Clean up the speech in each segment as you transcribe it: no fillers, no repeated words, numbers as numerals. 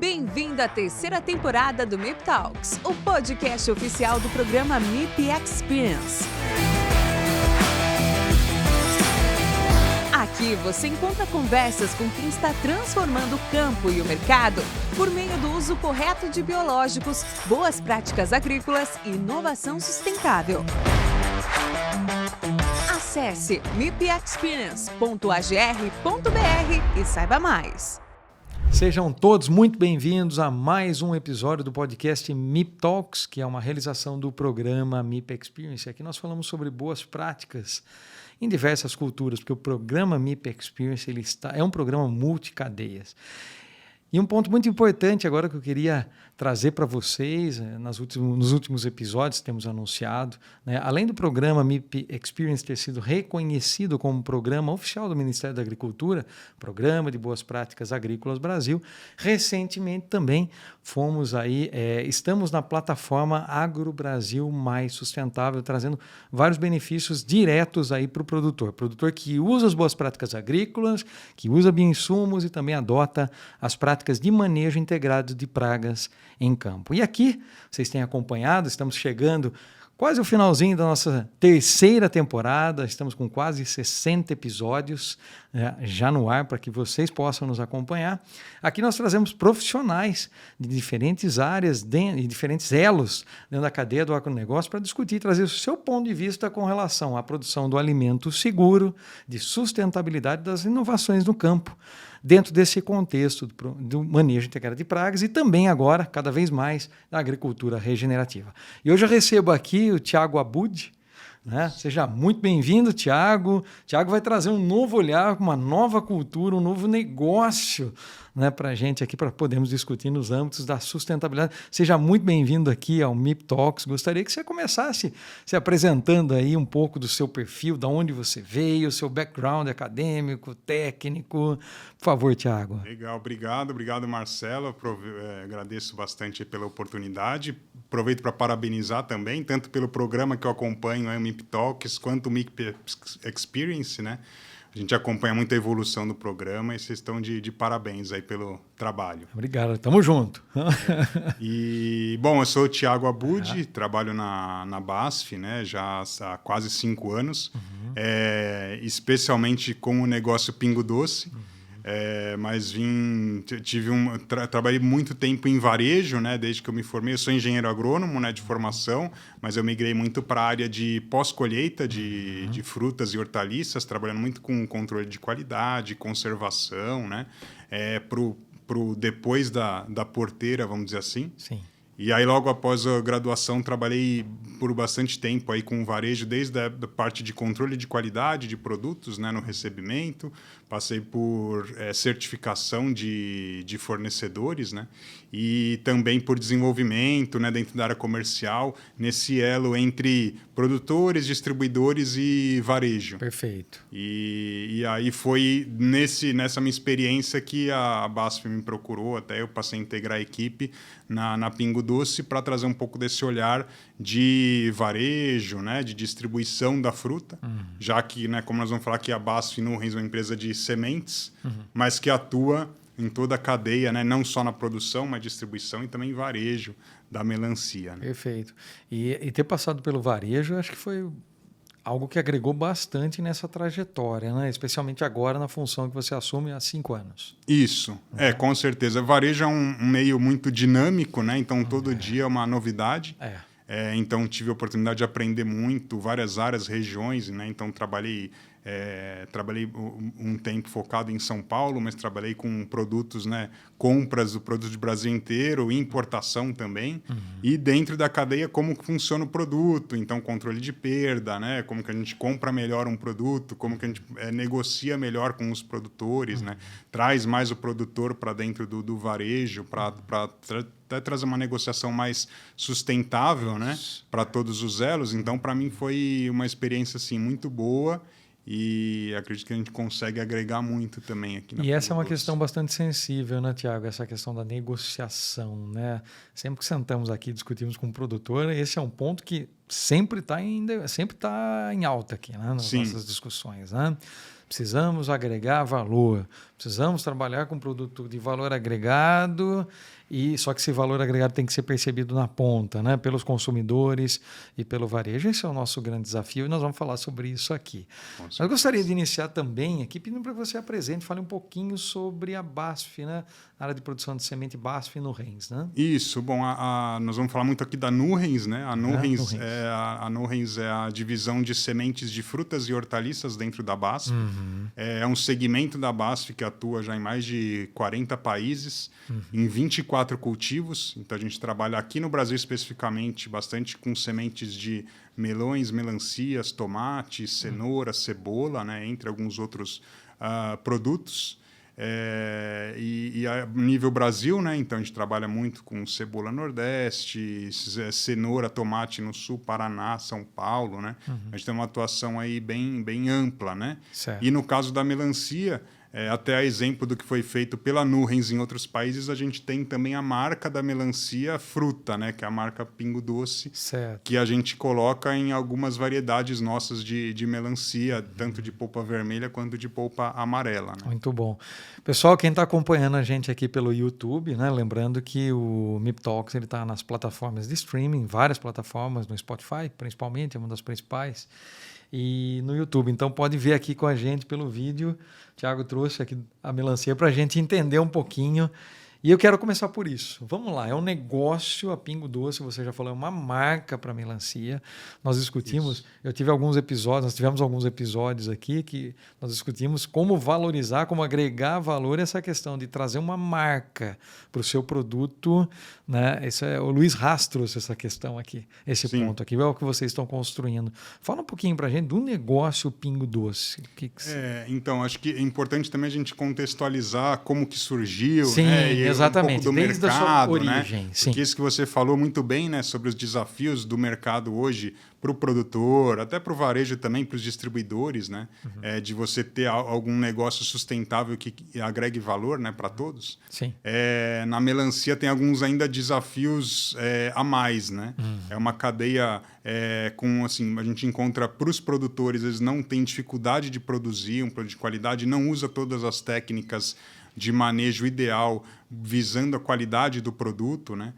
Bem-vindo à terceira temporada do MIP Talks, o podcast oficial do programa MIP Experience. Aqui você encontra conversas com quem está transformando o campo e o mercado por meio do uso correto de biológicos, boas práticas agrícolas e inovação sustentável. Acesse mipexperience.agr.br e saiba mais. Sejam todos muito bem-vindos a mais um episódio do podcast MIP Talks, que é uma realização do programa MIP Experience. Aqui nós falamos sobre boas práticas em diversas culturas, porque o programa MIP Experience é um programa multicadeias. E um ponto muito importante agora que eu queria trazer para vocês, nos últimos episódios temos anunciado, né, além do programa MIP Experience ter sido reconhecido como programa oficial do Ministério da Agricultura, Programa de Boas Práticas Agrícolas Brasil, recentemente também estamos na plataforma Agro Brasil Mais Sustentável, trazendo vários benefícios diretos aí para o produtor que usa as boas práticas agrícolas, que usa bioinsumos e também adota as práticas de manejo integrado de pragas em campo. E aqui, vocês têm acompanhado, estamos chegando quase ao finalzinho da nossa terceira temporada, estamos com quase 60 episódios já no ar para que vocês possam nos acompanhar. Aqui nós trazemos profissionais de diferentes áreas e diferentes elos dentro da cadeia do agronegócio para discutir e trazer o seu ponto de vista com relação à produção do alimento seguro, de sustentabilidade das inovações no campo, dentro desse contexto do manejo integrado de pragas e também agora, cada vez mais, da agricultura regenerativa. E hoje eu recebo aqui o Thiago Abud, né? Seja muito bem-vindo, Thiago. Thiago vai trazer um novo olhar, uma nova cultura, um novo negócio, né, para a gente aqui, para podermos discutir nos âmbitos da sustentabilidade. Seja muito bem-vindo aqui ao MIP Talks. Gostaria que você começasse se apresentando aí um pouco do seu perfil, de onde você veio, seu background acadêmico, técnico. Por favor, Thiago. Legal, obrigado Marcelo. Agradeço bastante pela oportunidade. Aproveito para parabenizar também, tanto pelo programa que eu acompanho, o MIP Talks, quanto o MIP Experience, né? A gente acompanha muito a evolução do programa e vocês estão de parabéns aí pelo trabalho. Obrigado, tamo junto. Bom, eu sou o Thiago Abud, trabalho na BASF, né, já há quase 5 anos, especialmente com o negócio Pingo Doce. Mas trabalhei muito tempo em varejo, né, desde que eu me formei. Eu sou engenheiro agrônomo, né, de formação, mas eu migrei muito para a área de pós-colheita de frutas e hortaliças, trabalhando muito com controle de qualidade, conservação, né, pro depois da porteira, vamos dizer assim. Sim. E aí, logo após a graduação, trabalhei por bastante tempo aí com o varejo, desde a parte de controle de qualidade de produtos, né, no recebimento. Passei por certificação de fornecedores, né, e também por desenvolvimento, né, dentro da área comercial, nesse elo entre produtores, distribuidores e varejo. Perfeito. E aí foi nessa minha experiência que a BASF me procurou, até eu passei a integrar a equipe na Pingo Doce para trazer um pouco desse olhar de varejo, né, de distribuição da fruta, já que, né, como nós vamos falar que a BASF Nutrients é uma empresa de sementes, mas que atua em toda a cadeia, né, não só na produção, mas distribuição e também varejo da melancia. Né? Perfeito. E ter passado pelo varejo, acho que foi algo que agregou bastante nessa trajetória, né? Especialmente agora na função que você assume há 5 anos. Isso, com certeza. Varejo é um meio muito dinâmico, né? Então todo dia é uma novidade. Então tive a oportunidade de aprender muito, várias áreas, regiões, né? Então trabalhei um tempo focado em São Paulo, mas trabalhei com produtos, né, compras do produto do Brasil inteiro, importação também, e dentro da cadeia como que funciona o produto, então controle de perda, né, como que a gente compra melhor um produto, como que a gente negocia melhor com os produtores, né, traz mais o produtor para dentro do varejo, para até trazer uma negociação mais sustentável, né, para todos os elos. Então, para mim, foi uma experiência assim, muito boa. E acredito que a gente consegue agregar muito também aqui na E essa é uma questão bastante sensível, né, Thiago? Essa questão da negociação, né? Sempre que sentamos aqui e discutimos com o produtor, esse é um ponto que sempre está em alta aqui, né, nas nossas discussões, né? Precisamos agregar valor, precisamos trabalhar com produto de valor agregado, e só que esse valor agregado tem que ser percebido na ponta, né? Pelos consumidores e pelo varejo. Esse é o nosso grande desafio e nós vamos falar sobre isso aqui. Eu gostaria de iniciar também aqui pedindo para que você apresente, fale um pouquinho sobre a BASF, né? A área de produção de semente BASF no Nurens, né? Isso, bom, nós vamos falar muito aqui da Nurens, né? A Nurens é a divisão de sementes de frutas e hortaliças dentro da BASF. É um segmento da BASF que atua já em mais de 40 países, em 24 cultivos. Então, a gente trabalha aqui no Brasil especificamente bastante com sementes de melões, melancias, tomates, cenoura, cebola, né? Entre alguns outros produtos. E a nível Brasil, né? Então a gente trabalha muito com cebola Nordeste, cenoura, tomate no Sul, Paraná, São Paulo, né? A gente tem uma atuação aí bem ampla, né? Certo. E no caso da melancia, até a exemplo do que foi feito pela Nurens em outros países, a gente tem também a marca da melancia fruta, né? Que é a marca Pingo Doce, certo, que a gente coloca em algumas variedades nossas de melancia, tanto de polpa vermelha quanto de polpa amarela. Né? Muito bom. Pessoal, quem está acompanhando a gente aqui pelo YouTube, né? Lembrando que o MIP Talks está nas plataformas de streaming, várias plataformas, no Spotify principalmente, é uma das principais, e no YouTube. Então pode ver aqui com a gente pelo vídeo. O Thiago trouxe aqui a melancia para a gente entender um pouquinho. E eu quero começar por isso. Vamos lá, é um negócio, a Pingo Doce, você já falou, é uma marca para melancia. Nós discutimos, isso. Nós tivemos alguns episódios aqui que nós discutimos como valorizar, como agregar valor essa questão de trazer uma marca para o seu produto, né? O Luiz Haas trouxe essa questão aqui, esse Sim. ponto aqui, é o que vocês estão construindo. Fala um pouquinho para a gente do negócio Pingo Doce. Então, acho que é importante também a gente contextualizar como que surgiu, Sim, né? Exatamente, um desde mercado, a sua origem. Né? Sim. Porque isso que você falou muito bem, né, sobre os desafios do mercado hoje para o produtor, até para o varejo também, para os distribuidores, né? De você ter algum negócio sustentável que agregue valor, né, para todos. Sim. Na melancia tem alguns ainda desafios a mais, né? É uma cadeia com, assim, a gente encontra para os produtores, eles não têm dificuldade de produzir um produto de qualidade, não usa todas as técnicas de manejo ideal, visando a qualidade do produto, né?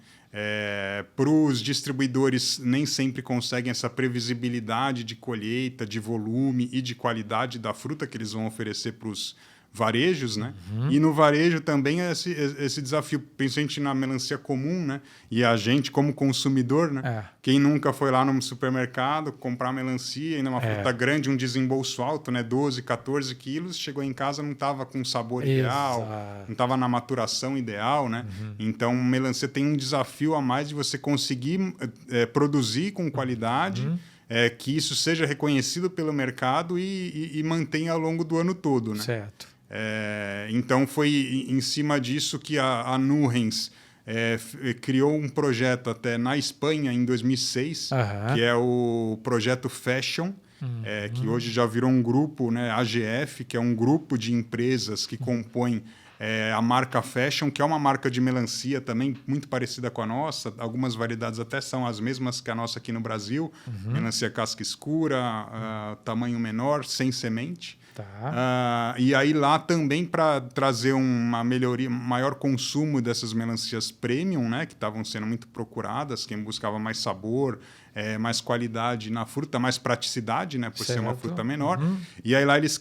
Para os distribuidores, nem sempre conseguem essa previsibilidade de colheita, de volume e de qualidade da fruta que eles vão oferecer para os varejos, né? E no varejo também esse desafio, principalmente na melancia comum, né? E a gente, como consumidor, né? Quem nunca foi lá no supermercado comprar melancia, ainda uma fruta grande, um desembolso alto, né? 12, 14 quilos, chegou em casa, não estava com o sabor ideal, não estava na maturação ideal, né? Então, melancia tem um desafio a mais de você conseguir produzir com qualidade, que isso seja reconhecido pelo mercado e mantenha ao longo do ano todo, né? Certo. Então, foi em cima disso que a Nurens criou um projeto até na Espanha, em 2006, que é o Projeto Fashion, que hoje já virou um grupo, né, AGF, que é um grupo de empresas que compõem a marca Fashion, que é uma marca de melancia também muito parecida com a nossa. Algumas variedades até são as mesmas que a nossa aqui no Brasil. Melancia casca escura, tamanho menor, sem semente. Tá. E aí lá também para trazer uma melhoria, maior consumo dessas melancias premium, né, que estavam sendo muito procuradas, quem buscava mais sabor, mais qualidade na fruta, mais praticidade, né, por ser uma fruta menor. E aí lá eles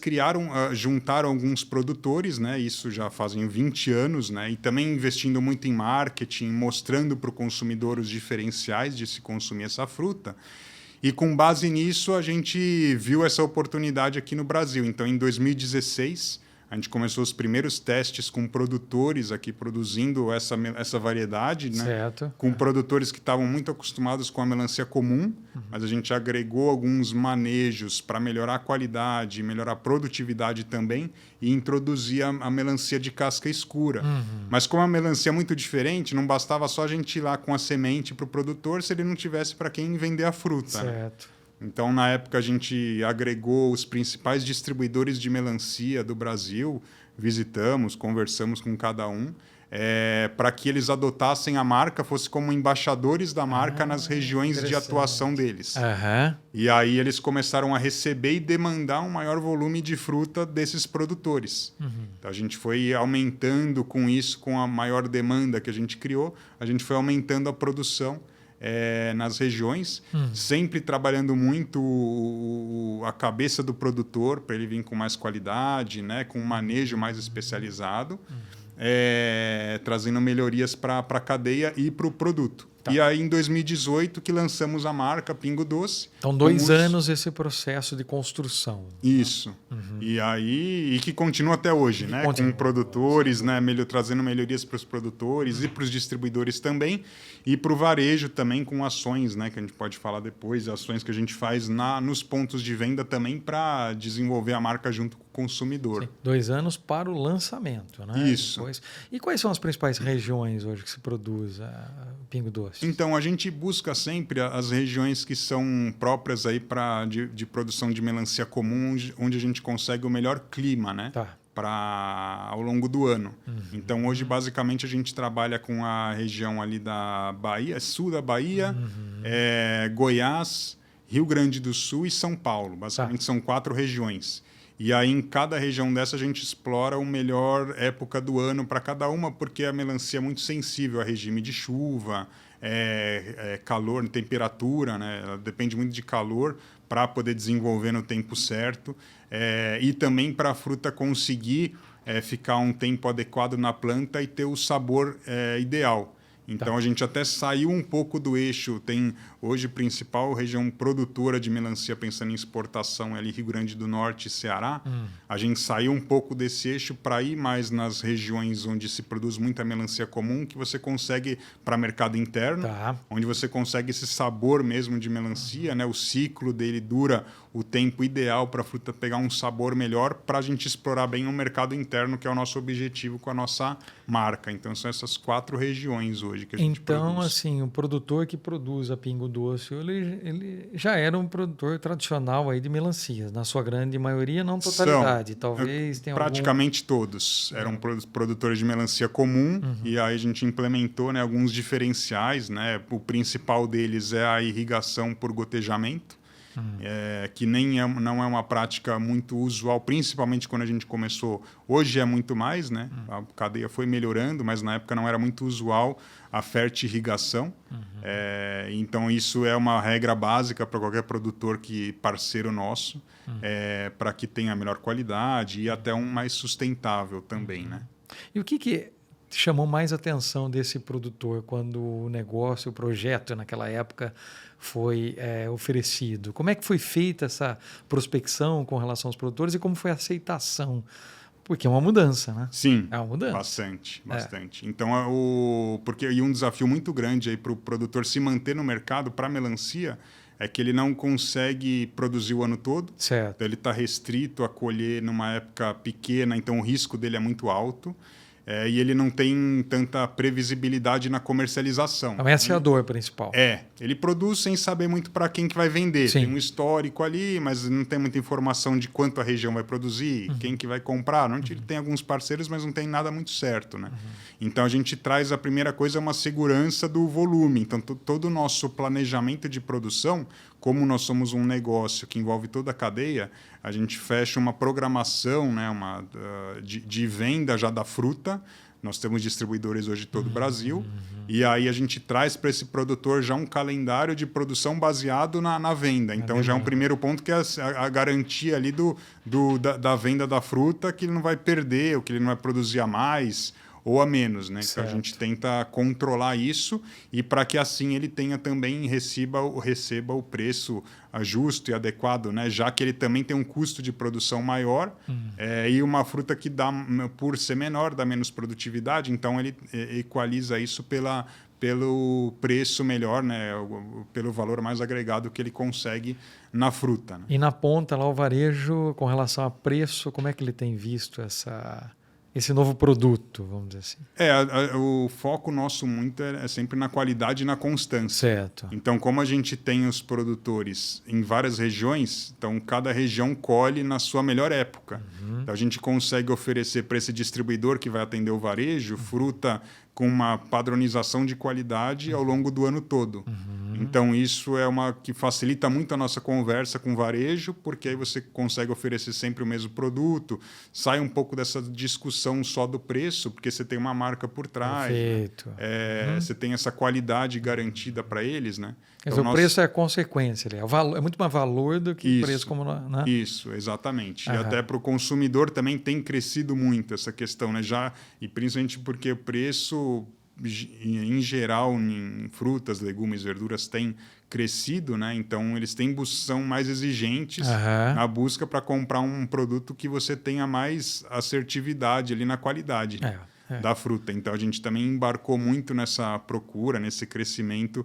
juntaram alguns produtores, né, isso já fazem 20 anos, né, e também investindo muito em marketing, mostrando para o consumidor os diferenciais de se consumir essa fruta. E com base nisso, a gente viu essa oportunidade aqui no Brasil. Então, em 2016, a gente começou os primeiros testes com produtores aqui produzindo essa variedade, né? Certo. Com produtores que estavam muito acostumados com a melancia comum, mas a gente agregou alguns manejos para melhorar a qualidade, melhorar a produtividade também e introduzir a melancia de casca escura. Mas como a melancia é muito diferente, não bastava só a gente ir lá com a semente para o produtor se ele não tivesse para quem vender a fruta. Certo. Né? Então, na época, a gente agregou os principais distribuidores de melancia do Brasil, visitamos, conversamos com cada um, para que eles adotassem a marca, fosse como embaixadores da marca nas regiões de atuação deles. E aí eles começaram a receber e demandar um maior volume de fruta desses produtores. Então a gente foi aumentando com isso, com a maior demanda que a gente criou, a gente foi aumentando a produção nas regiões, sempre trabalhando muito a cabeça do produtor para ele vir com mais qualidade, né, com um manejo mais especializado. Trazendo melhorias para a cadeia e para o produto. E aí, em 2018, que lançamos a marca Pingo Doce. Então, 2 anos esse processo de construção. Isso. E aí, que continua até hoje, né? Com produtores, né? Trazendo melhorias para os produtores e para os distribuidores também. E para o varejo também, com ações, né? Que a gente pode falar depois, ações que a gente faz nos pontos de venda também para desenvolver a marca junto com o consumidor. Sim. 2 anos para o lançamento, né? Isso. Depois. E quais são as principais regiões hoje que se produz Pingo Doce? Então, a gente busca sempre as regiões que são próprias aí de produção de melancia comum, onde a gente consegue o melhor clima, né? Ao longo do ano. Então, hoje, basicamente, a gente trabalha com a região ali da Bahia, sul da Bahia, Goiás, Rio Grande do Sul e São Paulo. Basicamente, são 4 regiões. E aí, em cada região dessa, a gente explora a melhor época do ano para cada uma, porque a melancia é muito sensível a regime de chuva, calor, temperatura, né? Ela depende muito de calor para poder desenvolver no tempo certo. E também para a fruta conseguir ficar um tempo adequado na planta e ter o sabor ideal. Então, a gente até saiu um pouco do eixo. Tem hoje principal região produtora de melancia, pensando em exportação, ali Rio Grande do Norte e Ceará. A gente saiu um pouco desse eixo para ir mais nas regiões onde se produz muita melancia comum, que você consegue para mercado interno, onde você consegue esse sabor mesmo de melancia, né? O ciclo dele dura o tempo ideal para a fruta pegar um sabor melhor, para a gente explorar bem o mercado interno, que é o nosso objetivo com a nossa marca. Então, são essas 4 regiões hoje que a gente produz. Então, assim, o produtor que produz a Pingo Doce, ele já era um produtor tradicional aí de melancias, na sua grande maioria, não totalidade. Talvez tenha praticamente todos eram produtores de melancia comum, e aí a gente implementou, né, alguns diferenciais, né? O principal deles é a irrigação por gotejamento. Que não é uma prática muito usual, principalmente quando a gente começou. Hoje é muito mais, né? A cadeia foi melhorando, mas na época não era muito usual a fertirrigação. Então, isso é uma regra básica para qualquer produtor parceiro nosso, para que tenha melhor qualidade e até um mais sustentável também, né? E o que chamou mais atenção desse produtor quando o negócio, o projeto naquela época foi oferecido? Como é que foi feita essa prospecção com relação aos produtores e como foi a aceitação? Porque é uma mudança, né? Sim, é uma mudança. Bastante. Então, porque um desafio muito grande para o produtor se manter no mercado para melancia é que ele não consegue produzir o ano todo. Certo. Então, ele está restrito a colher numa época pequena, então o risco dele é muito alto. E ele não tem tanta previsibilidade na comercialização. Esse é a dor principal. Ele produz sem saber muito para quem que vai vender. Sim. Tem um histórico ali, mas não tem muita informação de quanto a região vai produzir, quem que vai comprar. Ele tem alguns parceiros, mas não tem nada muito certo, né? Então, a gente traz a primeira coisa, uma segurança do volume. Então, todo o nosso planejamento de produção, como nós somos um negócio que envolve toda a cadeia, a gente fecha uma programação, né, de venda já da fruta. Nós temos distribuidores hoje em todo o Brasil. E aí a gente traz para esse produtor já um calendário de produção baseado na venda. Então, já é um primeiro ponto, que é a garantia ali da venda da fruta, que ele não vai perder, ou que ele não vai produzir a mais ou a menos, né? Então, a gente tenta controlar isso, e para que assim ele tenha também receba o preço justo e adequado, né? Já que ele também tem um custo de produção maior, e uma fruta que dá, por ser menor, dá menos produtividade, então ele equaliza isso pelo preço melhor, né? Pelo valor mais agregado que ele consegue na fruta, né? E na ponta lá, o varejo, com relação a preço, como é que ele tem visto esse novo produto, vamos dizer assim? O foco nosso muito é sempre na qualidade e na constância. Certo. Então, como a gente tem os produtores em várias regiões, então cada região colhe na sua melhor época. Então, a gente consegue oferecer para esse distribuidor que vai atender o varejo fruta com uma padronização de qualidade ao longo do ano todo. Então, isso é uma que facilita muito a nossa conversa com o varejo, porque aí você consegue oferecer sempre o mesmo produto, sai um pouco dessa discussão só do preço, porque você tem uma marca por trás. Perfeito. Né? Você tem essa qualidade garantida para eles, né? Então, o preço é a consequência, é muito mais valor do que o preço como... Né? Isso, exatamente. E até para o consumidor também tem crescido muito essa questão, né? E principalmente porque o preço, em geral, em frutas, legumes, verduras, tem crescido, né? Então, eles são mais exigentes na busca para comprar um produto que você tenha mais assertividade ali na qualidade da fruta. Então, a gente também embarcou muito nessa procura, nesse crescimento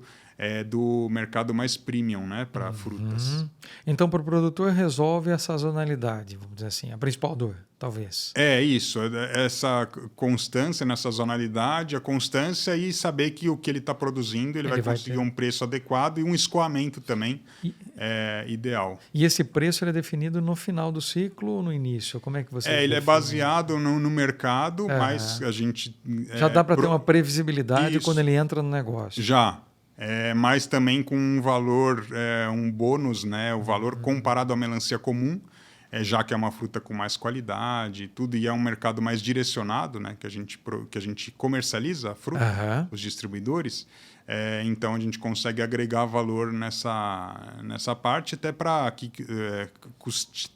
do mercado mais premium, né, para frutas. Então, para o produtor, resolve a sazonalidade, vamos dizer assim, a principal dor, talvez. Isso, essa constância na sazonalidade, a constância e saber que o que ele está produzindo, ele vai conseguir um preço adequado e um escoamento também ideal. E esse preço é definido no final do ciclo ou no início? Como é que você ele é baseado no mercado, mas a gente... Já dá para ter uma previsibilidade quando ele entra no negócio. Já. Mas também com um valor, um bônus, né? O valor comparado à melancia comum, já que é uma fruta com mais qualidade e tudo, e é um mercado mais direcionado, né? Que a gente comercializa a fruta, os distribuidores. Então, a gente consegue agregar valor nessa parte, até para que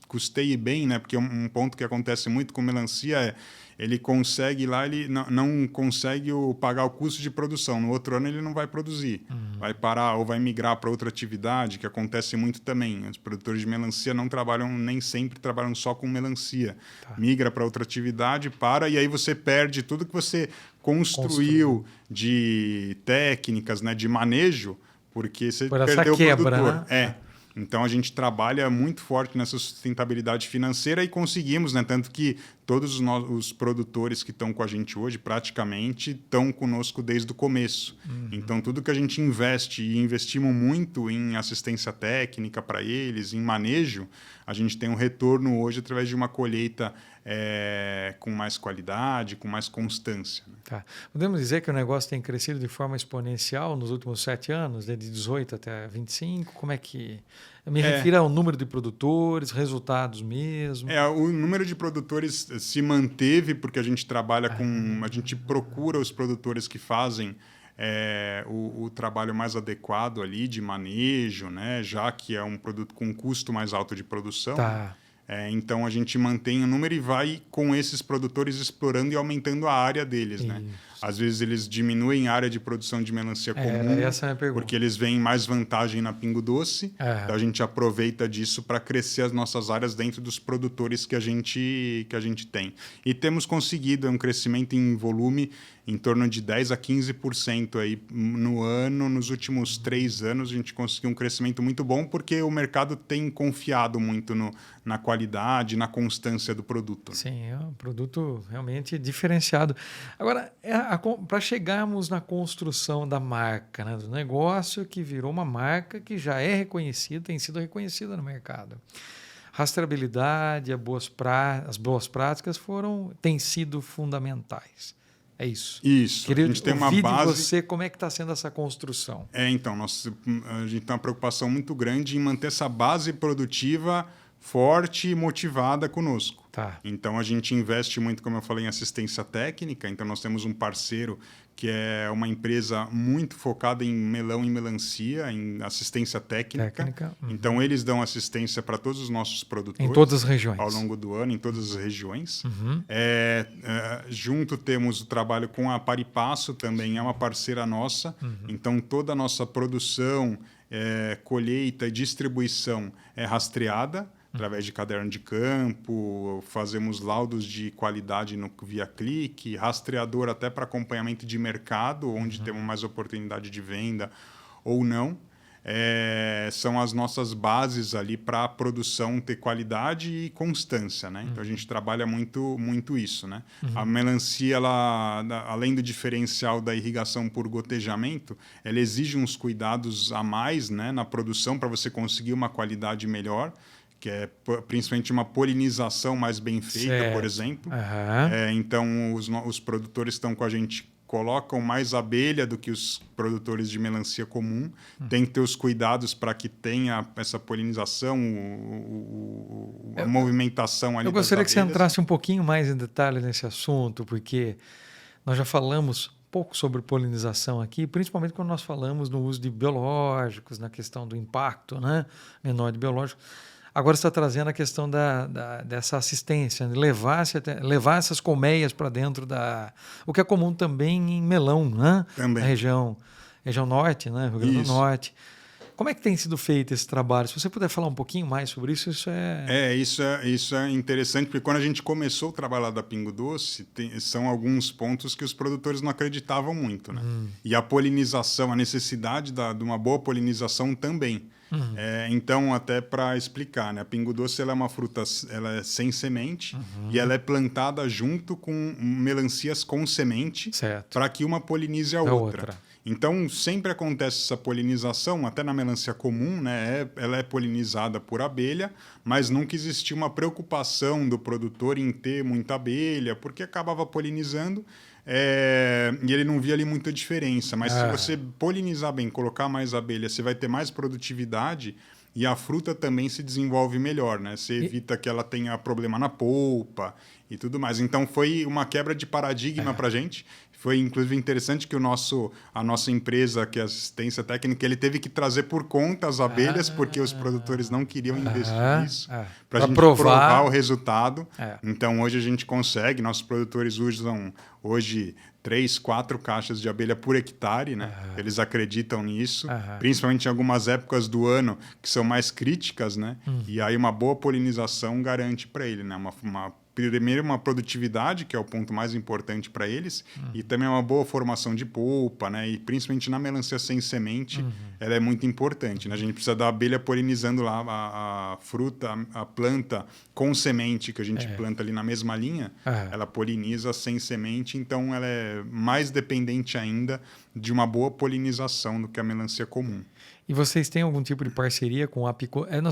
custeie bem, né? Porque um ponto que acontece muito com melancia ele consegue lá, ele não consegue pagar o custo de produção. No outro ano ele não vai produzir. Vai parar ou vai migrar para outra atividade, que acontece muito também. Os produtores de melancia nem sempre trabalham só com melancia. Migra para outra atividade, e aí você perde tudo que você construiu de técnicas, né, de manejo, porque você perdeu o produtor. Né? Então, a gente trabalha muito forte nessa sustentabilidade financeira e conseguimos, né? Tanto que todos os produtores que estão com a gente hoje, praticamente, estão conosco desde o começo. Então, tudo que a gente investe, e investimos muito em assistência técnica para eles, em manejo, a gente tem um retorno hoje através de uma colheita com mais qualidade, com mais constância. Né? Tá. Podemos dizer que o negócio tem crescido de forma exponencial nos últimos 7 anos, de 18 até 25? Como é que... Eu me refiro ao número de produtores, resultados mesmo. O número de produtores se manteve porque a gente trabalha a gente procura os produtores que fazem o trabalho mais adequado ali de manejo, né? Já que é um produto com um custo mais alto de produção. Tá. Então, a gente mantém o número e vai com esses produtores explorando e aumentando a área deles. Né? Às vezes, eles diminuem a área de produção de melancia comum, essa é a minha pergunta. porque eles veem mais vantagem na Pingo Doce. Então, a gente aproveita disso para crescer as nossas áreas dentro dos produtores que a gente tem. E temos conseguido um crescimento em volume em torno de 10% a 15% aí no ano. Nos últimos 3 anos, a gente conseguiu um crescimento muito bom, porque o mercado tem confiado muito na qualidade, na constância do produto. Sim, é um produto realmente diferenciado. Agora, para chegarmos na construção da marca, né, do negócio que virou uma marca que já é reconhecida, tem sido reconhecida no mercado. Rastreabilidade, as boas práticas têm sido fundamentais. É isso. Isso. Queria a gente tem uma base. De você, como é que está sendo essa construção? Então, a gente tem uma preocupação muito grande em manter essa base produtiva forte e motivada conosco. Tá. Então, a gente investe muito, como eu falei, em assistência técnica. Então, nós temos um parceiro que é uma empresa muito focada em melão e melancia, em assistência técnica. Então, eles dão assistência para todos os nossos produtores. Em todas as regiões. Ao longo do ano, em todas as regiões. Junto temos o trabalho com a Paripasso, também é uma parceira nossa. Então, toda a nossa produção, colheita e distribuição é rastreada através de caderno de campo, fazemos laudos de qualidade via clique, rastreador até para acompanhamento de mercado, onde temos mais oportunidade de venda ou não. são as nossas bases ali para a produção ter qualidade e constância, né? Então a gente trabalha muito isso, né? A melancia, ela, além do diferencial da irrigação por gotejamento, ela exige uns cuidados a mais, né, na produção para você conseguir uma qualidade melhor, que é principalmente uma polinização mais bem feita, por exemplo. Então os produtores estão com a gente, colocam mais abelha do que os produtores de melancia comum. Tem que ter os cuidados para que tenha essa polinização, a movimentação ali. Eu gostaria das que abelhas. você entrasse um pouquinho mais em detalhe nesse assunto, porque nós já falamos um pouco sobre polinização aqui, principalmente quando nós falamos no uso de biológicos, na questão do impacto, né, menor de biológicos. Agora você está trazendo a questão dessa assistência, né? levar essas colmeias para dentro o que é comum também em melão, né? Também. Na região norte, né? Rio Grande do Norte. Como é que tem sido feito esse trabalho? Se você puder falar um pouquinho mais sobre isso, isso é interessante, porque quando a gente começou o trabalho da Pingo Doce, são alguns pontos que os produtores não acreditavam muito, né? E a polinização, a necessidade de uma boa polinização também. Então, até para explicar, né? A Pingo Doce, ela é uma fruta, ela é sem semente e ela é plantada junto com melancias com semente para que uma polinize a outra. Então, sempre acontece essa polinização, até na melancia comum, né? Ela é polinizada por abelha, mas nunca existiu uma preocupação do produtor em ter muita abelha, porque acabava polinizando e ele não via ali muita diferença. Mas se você polinizar bem, colocar mais abelha, você vai ter mais produtividade e a fruta também se desenvolve melhor, né? Você evita que ela tenha problema na polpa e tudo mais. Então, foi uma quebra de paradigma para a gente. Foi, inclusive, interessante que a nossa empresa, que é assistência técnica, ele teve que trazer por conta as abelhas, porque os produtores não queriam investir nisso, para a gente provar o resultado. Então, hoje a gente consegue, nossos produtores usam hoje 3, 4 caixas de abelha por hectare, né? Eles acreditam nisso, principalmente em algumas épocas do ano que são mais críticas, né? E aí uma boa polinização garante para ele, né? Primeiro, uma produtividade, que é o ponto mais importante para eles, e também uma boa formação de polpa, né? E principalmente na melancia sem semente, ela é muito importante, né? A gente precisa da abelha polinizando lá a fruta, a planta com semente, que a gente planta ali na mesma linha, ela poliniza sem semente, então ela é mais dependente ainda de uma boa polinização do que a melancia comum. E vocês têm algum tipo de parceria com nós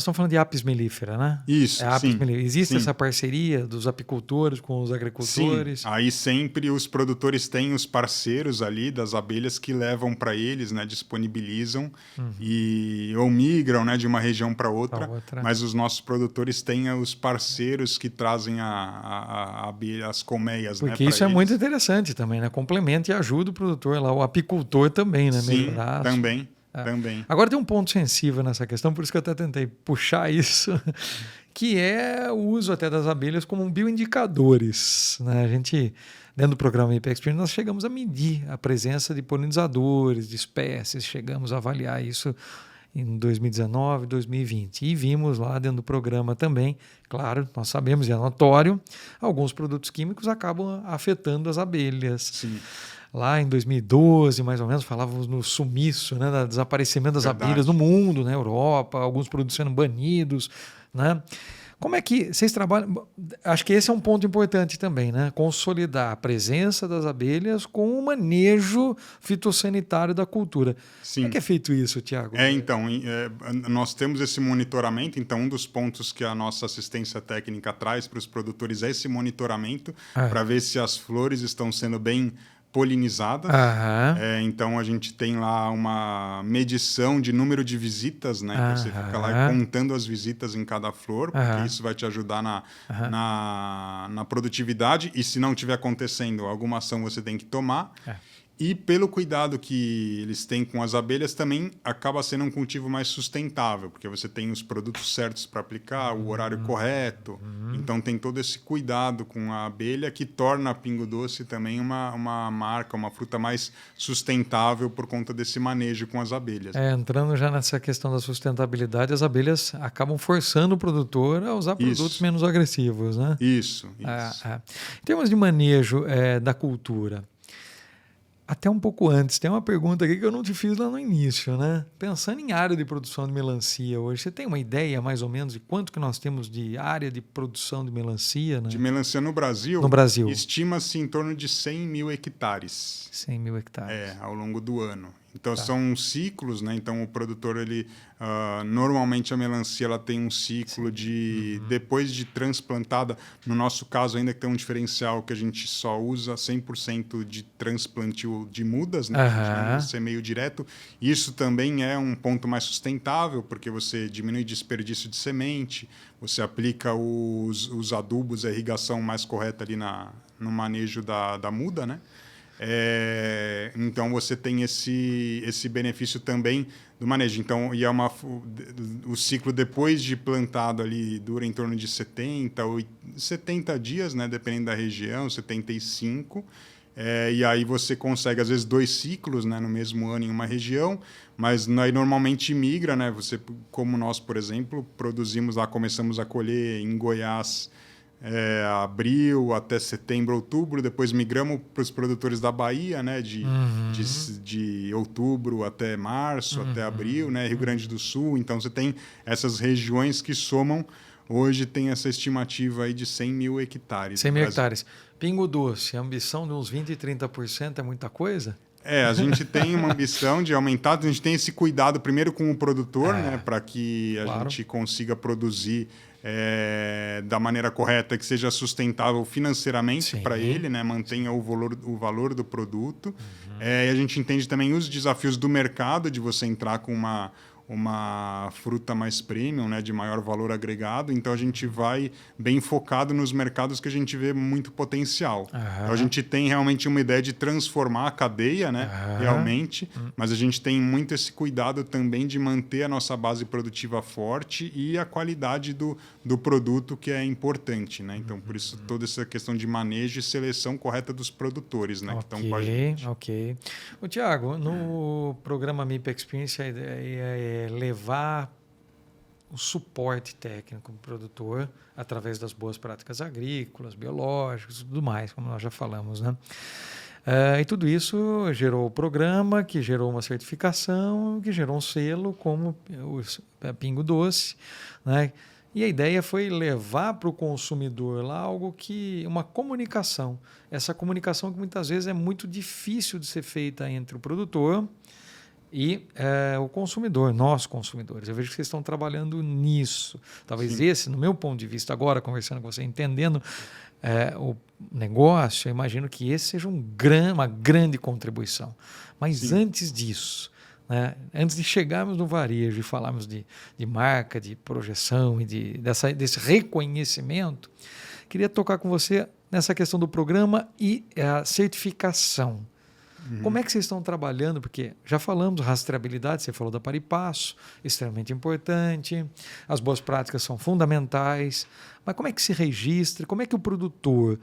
estamos falando de apis mellifera, né? Isso, sim. Existe essa parceria dos apicultores com os agricultores? Sim. Aí sempre os produtores têm os parceiros ali das abelhas que levam para eles, né? Disponibilizam ou migram, né? De uma região para outra. Mas os nossos produtores têm os parceiros que trazem as colmeias, porque né? Isso é eles. Muito interessante também, né? Complementa e ajuda o produtor lá, o apicultor também, né? Sim, também. Também. Agora tem um ponto sensível nessa questão, por isso que eu até tentei puxar isso, que é o uso até das abelhas como bioindicadores, né? A gente, dentro do programa IPEX Experience, nós chegamos a medir a presença de polinizadores, de espécies, chegamos a avaliar isso em 2019, 2020. E vimos lá dentro do programa também, claro, nós sabemos, é notório, alguns produtos químicos acabam afetando as abelhas. Sim. Lá em 2012, mais ou menos, falávamos no sumiço, né, do desaparecimento das abelhas no mundo, na Europa, alguns produtos sendo banidos, né? Como é que vocês trabalham? Acho que esse é um ponto importante também, né? Consolidar a presença das abelhas com o manejo fitossanitário da cultura. Sim. Como é que é feito isso, Tiago? Então, nós temos esse monitoramento, então um dos pontos que a nossa assistência técnica traz para os produtores é esse monitoramento, para ver se as flores estão sendo bem polinizadas. Então a gente tem lá uma medição de número de visitas, né? Você fica lá contando as visitas em cada flor, porque isso vai te ajudar na produtividade, e se não estiver acontecendo alguma ação, você tem que tomar. E pelo cuidado que eles têm com as abelhas, também acaba sendo um cultivo mais sustentável, porque você tem os produtos certos para aplicar, o horário correto. Então tem todo esse cuidado com a abelha que torna a Pingo Doce também uma marca, uma fruta mais sustentável por conta desse manejo com as abelhas. Entrando já nessa questão da sustentabilidade, as abelhas acabam forçando o produtor a usar produtos menos agressivos, né? Isso. Em termos de manejo da cultura, Até um pouco antes, tem uma pergunta aqui que eu não te fiz lá no início, né? Pensando em área de produção de melancia hoje, você tem uma ideia mais ou menos de quanto que nós temos de área de produção de melancia? Né? De melancia no Brasil? No Brasil. Estima-se em torno de 100 mil hectares. 100 mil hectares. Ao longo do ano. Então, são ciclos, né? Então, o produtor, normalmente a melancia ela tem um ciclo de... Depois de transplantada, no nosso caso ainda que tem um diferencial que a gente só usa 100% de transplantio de mudas, né? A gente não usa semeio direto. Isso também é um ponto mais sustentável, porque você diminui desperdício de semente, você aplica os adubos, a irrigação mais correta ali no manejo da muda, né? Então você tem esse benefício também do manejo. Então, o ciclo depois de plantado ali dura em torno de 70 dias, né, dependendo da região, 75. E aí você consegue, às vezes, 2 ciclos, né, no mesmo ano em uma região, mas aí normalmente migra, né? Você, como nós, por exemplo, começamos a colher em Goiás abril até setembro, outubro, depois migramos para os produtores da Bahia, né, de outubro até março, até abril, né, Rio Grande do Sul. Então você tem essas regiões que somam, hoje tem essa estimativa aí de 100 mil hectares. 100 mil hectares. Pingo Doce, a ambição de uns 20% e 30% é muita coisa? A gente tem uma ambição de aumentar, a gente tem esse cuidado primeiro com o produtor, né, para que a gente consiga produzir da maneira correta, que seja sustentável financeiramente para ele, né, mantenha o valor do produto. E a gente entende também os desafios do mercado, de você entrar com uma fruta mais premium, né, de maior valor agregado. Então, a gente vai bem focado nos mercados que a gente vê muito potencial. Então, a gente tem realmente uma ideia de transformar a cadeia, né, realmente, mas a gente tem muito esse cuidado também de manter a nossa base produtiva forte e a qualidade do produto, que é importante, né? Então, por isso, toda essa questão de manejo e seleção correta dos produtores, né, que estão com a gente. Ok. Ô, Tiago, no programa MIP Experience, a ideia é levar o suporte técnico para o produtor através das boas práticas agrícolas, biológicas e tudo mais, como nós já falamos, né? E tudo isso gerou o programa, que gerou uma certificação, que gerou um selo como o Pingo Doce, né? E a ideia foi levar para o consumidor lá uma comunicação. Essa comunicação que muitas vezes é muito difícil de ser feita entre o produtor e o consumidor, nós consumidores. Eu vejo que vocês estão trabalhando nisso. Talvez esse, no meu ponto de vista, agora conversando com você, entendendo o negócio, eu imagino que esse seja uma grande contribuição. Mas antes disso, né, antes de chegarmos no varejo e falarmos de marca, de projeção e desse reconhecimento, queria tocar com você nessa questão do programa e a certificação. Como é que vocês estão trabalhando? Porque já falamos, rastreabilidade, você falou da Paripasso, extremamente importante, as boas práticas são fundamentais, mas como é que se registra? Como é que o produtor,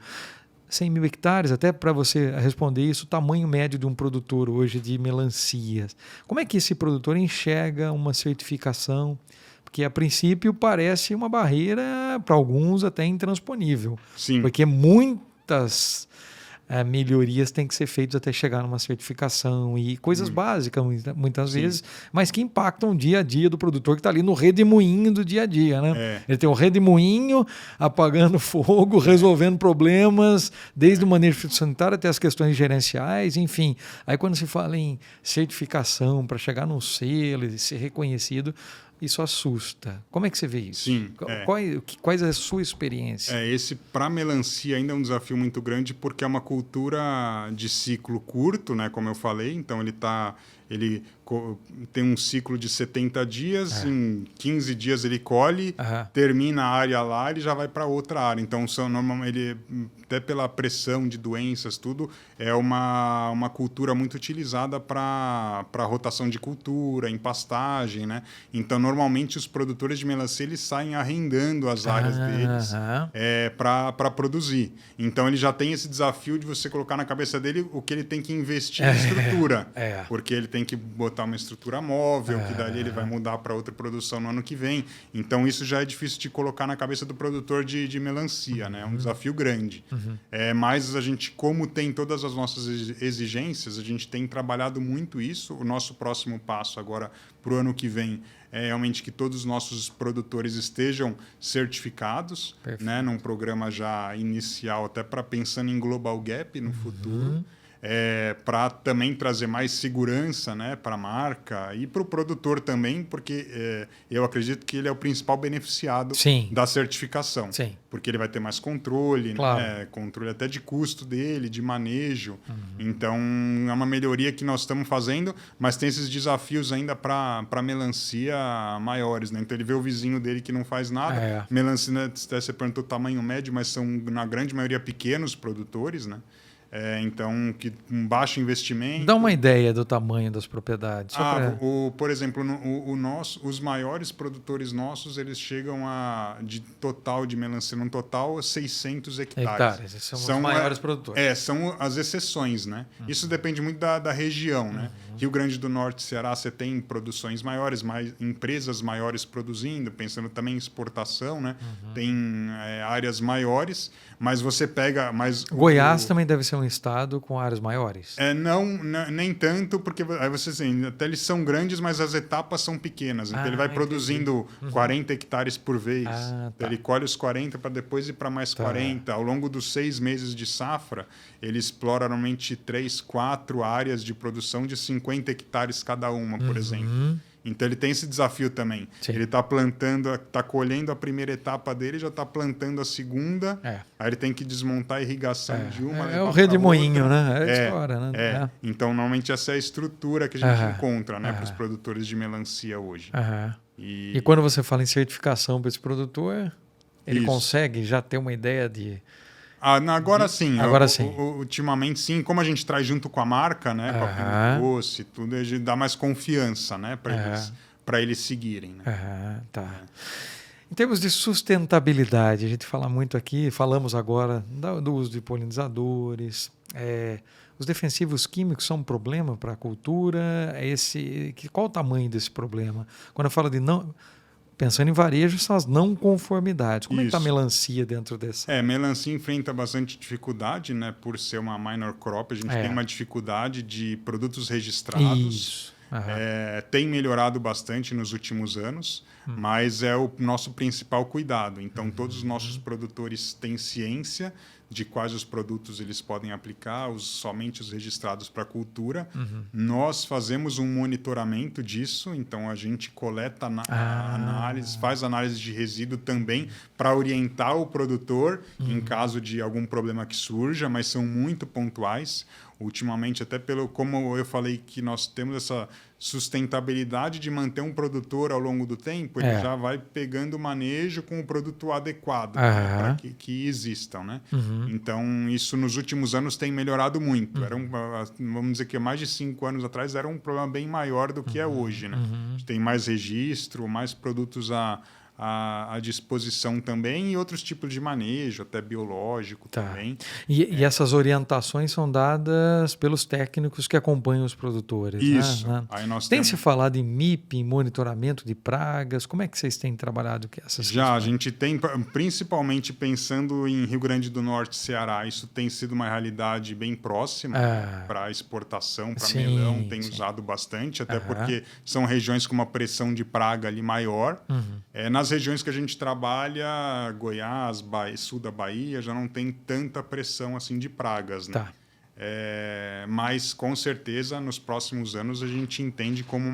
100 mil hectares, até para você responder isso, o tamanho médio de um produtor hoje de melancias, como é que esse produtor enxerga uma certificação? Porque, a princípio, parece uma barreira, para alguns, até intransponível. Sim. Porque muitas melhorias têm que ser feitas até chegar numa certificação e coisas básicas, muitas vezes, mas que impactam o dia a dia do produtor que está ali no redemoinho do dia a dia, né? Ele tem um redemoinho apagando fogo, resolvendo problemas, desde o manejo fitossanitário até as questões gerenciais, enfim. Aí quando se fala em certificação para chegar num selo e ser reconhecido, isso assusta. Como é que você vê isso? Sim. Quais é a sua experiência? Esse, para melancia, ainda é um desafio muito grande, porque é uma cultura de ciclo curto, né, como eu falei. Então, ele tem um ciclo de 70 dias, em 15 dias ele colhe, termina a área lá, ele já vai para outra área. Então, normalmente, ele, até pela pressão de doenças, tudo, é uma cultura muito utilizada para rotação de cultura, em pastagem, né? Então, normalmente, os produtores de melancia, eles saem arrendando as áreas deles para produzir. Então, ele já tem esse desafio de você colocar na cabeça dele o que ele tem que investir em estrutura, porque ele tem tem que botar uma estrutura móvel, que dali ele vai mudar para outra produção no ano que vem. Então, isso já é difícil de colocar na cabeça do produtor de melancia, né? É um desafio grande. Mas a gente, como tem todas as nossas exigências, a gente tem trabalhado muito isso. O nosso próximo passo agora para o ano que vem é realmente que todos os nossos produtores estejam certificados, né, num programa já inicial, até para pensando em Global Gap no futuro, para também trazer mais segurança, né, para a marca e para o produtor também, porque eu acredito que ele é o principal beneficiado da certificação. Sim. Porque ele vai ter mais controle, claro. né, controle até de custo dele, de manejo. Então, é uma melhoria que nós estamos fazendo, mas tem esses desafios ainda para melancia maiores, né? Então, ele vê o vizinho dele que não faz nada. Melancia, né, você perguntou tamanho médio, mas são, na grande maioria, pequenos produtores, né? Então, que um baixo investimento. Dá uma ideia do tamanho das propriedades. Por exemplo, os maiores produtores nossos, eles chegam de total de melancia, num total 600 hectares. Esses são os maiores produtores. São as exceções, né? Isso depende muito da região, né? Rio Grande do Norte, Ceará, você tem produções maiores, empresas maiores produzindo, pensando também em exportação, né? Tem áreas maiores, mas você pega... Goiás também deve ser um estado com áreas maiores. Nem tanto, porque aí você assim, até eles são grandes, mas as etapas são pequenas. Então ele vai produzindo 40 hectares por vez. Então, ele colhe os 40 para depois ir para mais 40. Ao longo dos 6 meses de safra, ele explora normalmente 3, 4 áreas de produção de 50 hectares cada uma, por exemplo. Então ele tem esse desafio também. Ele está plantando, está colhendo a primeira etapa dele, já está plantando a segunda. Aí ele tem que desmontar a irrigação de uma. É o redemoinho, né? É a história, né? Então, normalmente essa é a estrutura que a gente encontra, né, para os produtores de melancia hoje. E quando você fala em certificação para esse produtor, ele consegue já ter uma ideia de... Agora sim. Agora sim. Ultimamente, sim. Como a gente traz junto com a marca, né? Com a Pingo Doce, tudo, a gente dá mais confiança, né? Para eles seguirem. Né? Em termos de sustentabilidade, a gente fala muito aqui, falamos agora do uso de polinizadores. Os defensivos químicos são um problema para a cultura? Qual o tamanho desse problema? Quando eu falo de não... Pensando em varejo, são as não conformidades. Como é que está a melancia dentro dessa? Melancia enfrenta bastante dificuldade, né? Por ser uma minor crop, a gente tem uma dificuldade de produtos registrados. Tem melhorado bastante nos últimos anos, mas é o nosso principal cuidado. Então, todos os nossos produtores têm ciência de quais os produtos eles podem aplicar, somente os registrados para a cultura. Nós fazemos um monitoramento disso, então a gente coleta análise, faz análise de resíduo também para orientar o produtor em caso de algum problema que surja, mas são muito pontuais. Ultimamente, até como eu falei que nós temos essa sustentabilidade de manter um produtor ao longo do tempo, ele já vai pegando manejo com o produto adequado para que existam, né? Então, isso nos últimos anos tem melhorado muito. Vamos dizer que há mais de 5 anos atrás era um problema bem maior do que é hoje, né? A gente tem mais registro, mais produtos à disposição também e outros tipos de manejo, até biológico também. E essas orientações são dadas pelos técnicos que acompanham os produtores. Isso. Né? Aí nós tem se falado em MIP, em monitoramento de pragas? Como é que vocês têm trabalhado com essas questões? A gente tem, principalmente pensando em Rio Grande do Norte, Ceará, isso tem sido uma realidade bem próxima para exportação, para melão, tem usado bastante, até porque são regiões com uma pressão de praga ali maior. Nas regiões que a gente trabalha, Goiás, sul da Bahia, já não tem tanta pressão assim de pragas, né? Mas, com certeza, nos próximos anos, a gente entende como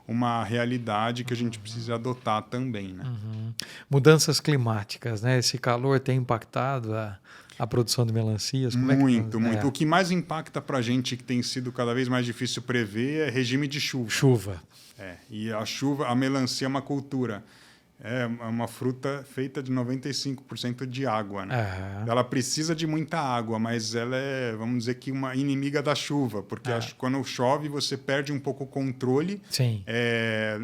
uma realidade que a gente precisa adotar também, né? Mudanças climáticas, né? Esse calor tem impactado a produção de melancias? Muito. O que mais impacta para a gente, que tem sido cada vez mais difícil prever, é regime de chuva. E a melancia é uma cultura. É uma fruta feita de 95% de água, né? Ela precisa de muita água, mas ela é, vamos dizer que, uma inimiga da chuva, porque quando chove você perde um pouco o controle.